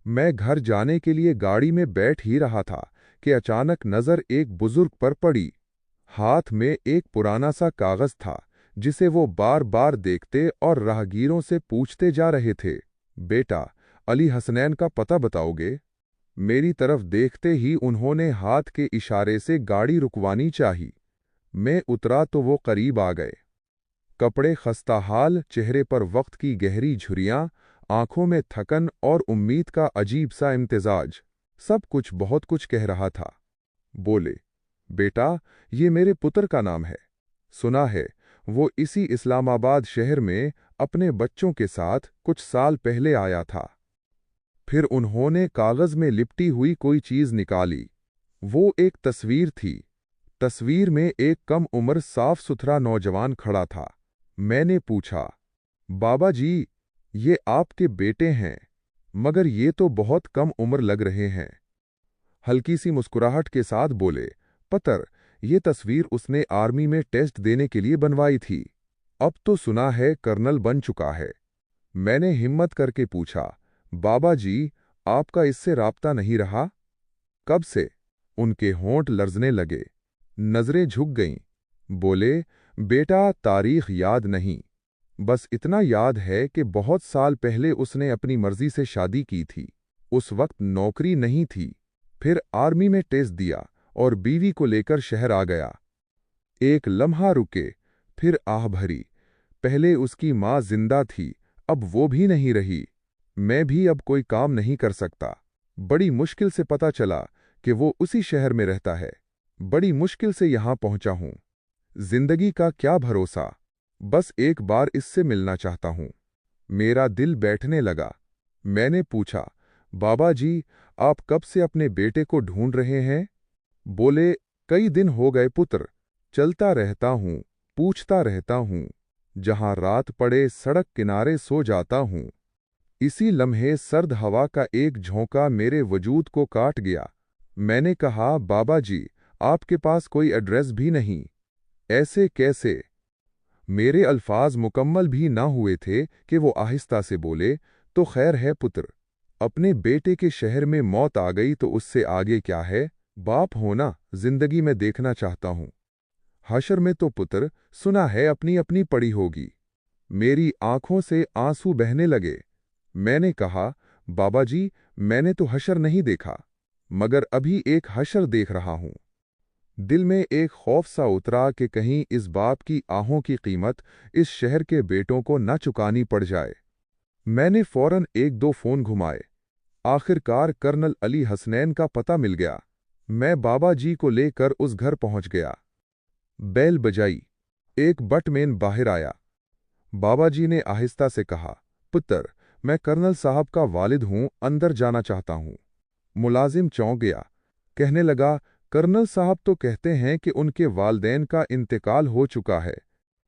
मैं घर जाने के लिए गाड़ी में बैठ ही रहा था कि अचानक नजर एक बुजुर्ग पर पड़ी। हाथ में एक पुराना सा कागज था जिसे वो बार बार देखते और राहगीरों से पूछते जा रहे थे, बेटा, अली हसनैन का पता बताओगे? मेरी तरफ देखते ही उन्होंने हाथ के इशारे से गाड़ी रुकवानी चाही। मैं उतरा तो वो करीब आ गए। कपड़े खस्ताहाल, चेहरे पर वक्त की गहरी झुर्रियां, आंखों में थकन और उम्मीद का अजीब सा इम्तिजाज। सब कुछ बहुत कुछ कह रहा था। बोले, बेटा, ये मेरे पुत्र का नाम है। सुना है वो इसी इस्लामाबाद शहर में अपने बच्चों के साथ कुछ साल पहले आया था। फिर उन्होंने कागज में लिपटी हुई कोई चीज निकाली। वो एक तस्वीर थी। तस्वीर में एक कम उम्र साफ सुथरा नौजवान खड़ा था। मैंने पूछा, बाबा जी, ये आपके बेटे हैं, मगर ये तो बहुत कम उम्र लग रहे हैं। हल्की सी मुस्कुराहट के साथ बोले, पतर, ये तस्वीर उसने आर्मी में टेस्ट देने के लिए बनवाई थी। अब तो सुना है कर्नल बन चुका है। मैंने हिम्मत करके पूछा, बाबा जी, आपका इससे राब्ता नहीं रहा? कब से? उनके होंठ लर्जने लगे, नजरें झुक गईं। बोले, बेटा, तारीख याद नहीं, बस इतना याद है कि बहुत साल पहले उसने अपनी मर्जी से शादी की थी। उस वक्त नौकरी नहीं थी। फिर आर्मी में टेस्ट दिया और बीवी को लेकर शहर आ गया। एक लम्हा रुके, फिर आह भरी। पहले उसकी माँ जिंदा थी, अब वो भी नहीं रही। मैं भी अब कोई काम नहीं कर सकता। बड़ी मुश्किल से पता चला कि वो उसी शहर में रहता है। बड़ी मुश्किल से यहां पहुंचा हूं। जिंदगी का क्या भरोसा, बस एक बार इससे मिलना चाहता हूं। मेरा दिल बैठने लगा। मैंने पूछा, बाबा जी, आप कब से अपने बेटे को ढूंढ रहे हैं? बोले, कई दिन हो गए पुत्र, चलता रहता हूं, पूछता रहता हूं, जहां रात पड़े सड़क किनारे सो जाता हूं। इसी लम्हे सर्द हवा का एक झोंका मेरे वजूद को काट गया। मैंने कहा, बाबा जी, आपके पास कोई एड्रेस भी नहीं? ऐसे कैसे? मेरे अल्फाज मुकम्मल भी ना हुए थे कि वो आहिस्ता से बोले, तो खैर है पुत्र, अपने बेटे के शहर में मौत आ गई तो उससे आगे क्या है? बाप होना जिंदगी में देखना चाहता हूं। हशर में तो पुत्र, सुना है अपनी अपनी पड़ी होगी। मेरी आंखों से आंसू बहने लगे। मैंने कहा, बाबा जी, मैंने तो हशर नहीं देखा, मगर अभी एक हशर देख रहा हूं। दिल में एक खौफ सा उतरा कि कहीं इस बाप की आहों की कीमत इस शहर के बेटों को न चुकानी पड़ जाए। मैंने फौरन एक दो फोन घुमाए। आखिरकार कर्नल अली हसनैन का पता मिल गया। मैं बाबा जी को लेकर उस घर पहुंच गया। बैल बजाई। एक बटमैन बाहर आया। बाबा जी ने आहिस्ता से कहा, पुत्र, मैं कर्नल साहब का वालिद हूं, अंदर जाना चाहता हूं। मुलाजिम चौंक गया। कहने लगा, कर्नल साहब तो कहते हैं कि उनके वालदैन का इंतकाल हो चुका है।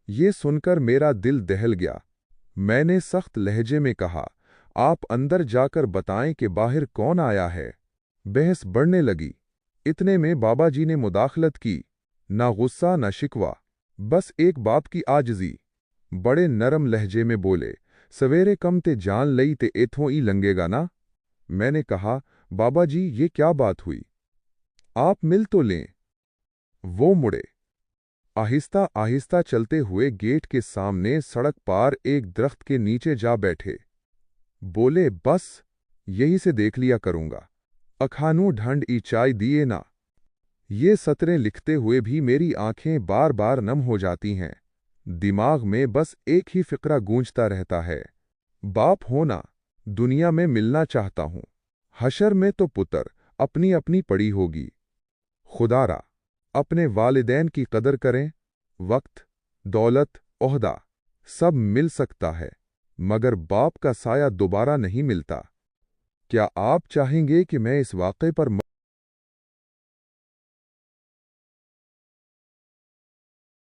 ये सुनकर मेरा दिल दहल गया। मैंने सख्त लहजे में कहा, आप अंदर जाकर बताएं कि बाहर कौन आया है। बहस बढ़ने लगी। इतने में बाबा जी ने मुदाखलत की। ना गुस्सा ना शिकवा, बस एक बाप की आजिज़ी। बड़े नरम लहजे में बोले, सवेरे कम ते जान लई ते एथों ई लंगेगा ना। मैंने कहा, बाबा जी, ये क्या बात हुई? आप मिल तो लें। वो मुड़े। आहिस्ता आहिस्ता चलते हुए गेट के सामने सड़क पार एक दरख्त के नीचे जा बैठे। बोले, बस यही से देख लिया करूंगा, अखानू ढंड ई चाय दिए ना। ये सतरें लिखते हुए भी मेरी आंखें बार बार नम हो जाती हैं। दिमाग में बस एक ही फिक्रा गूंजता रहता है, बाप होना, दुनिया में मिलना चाहता हूं। हशर में तो पुत्र, अपनी अपनी पड़ी होगी। खुदारा, अपने वालिदैन की कदर करें। वक्त, दौलत, ओहदा सब मिल सकता है, मगर बाप का साया दोबारा नहीं मिलता। क्या आप चाहेंगे कि मैं इस वाक़े पर